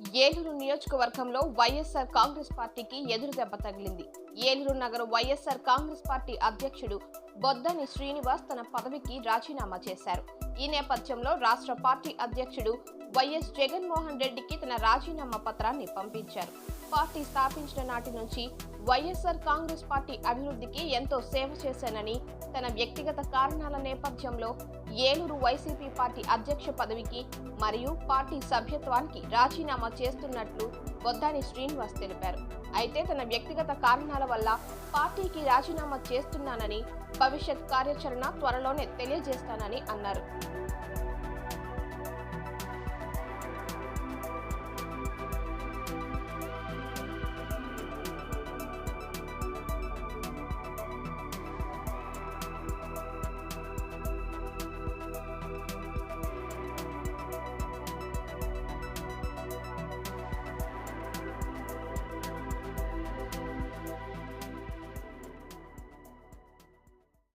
ఏలూరు నియోజకవర్గంలో వైఎస్ఆర్ కాంగ్రెస్ పార్టీకి ఎదురు దెబ్బ తగిలింది. ఏలూరు నగర వైఎస్ఆర్ కాంగ్రెస్ పార్టీ అధ్యక్షుడు బొద్దని శ్రీనివాస్ తన పదవికి రాజీనామా చేశారు. ఈ నేపథ్యంలో రాష్ట్ర పార్టీ అధ్యక్షుడు వైఎస్ జగన్మోహన్ రెడ్డికి తన రాజీనామా పత్రాన్ని పంపించారు. పార్టీ స్థాపించిన నాటి నుంచి వైఎస్ఆర్ కాంగ్రెస్ పార్టీ అభివృద్ధికి ఎంతో సేవ చేశానని, తన వ్యక్తిగత కారణాల నేపథ్యంలో ఏలూరు వైసీపీ పార్టీ అధ్యక్ష పదవికి మరియు పార్టీ సభ్యత్వానికి రాజీనామా చేస్తున్నట్లు బొద్దాని శ్రీనివాస్ తెలిపారు. అయితే తన వ్యక్తిగత కారణాల వల్ల పార్టీకి రాజీనామా చేస్తున్నానని, భవిష్యత్ కార్యాచరణ త్వరలోనే తెలియజేస్తానని అన్నారు.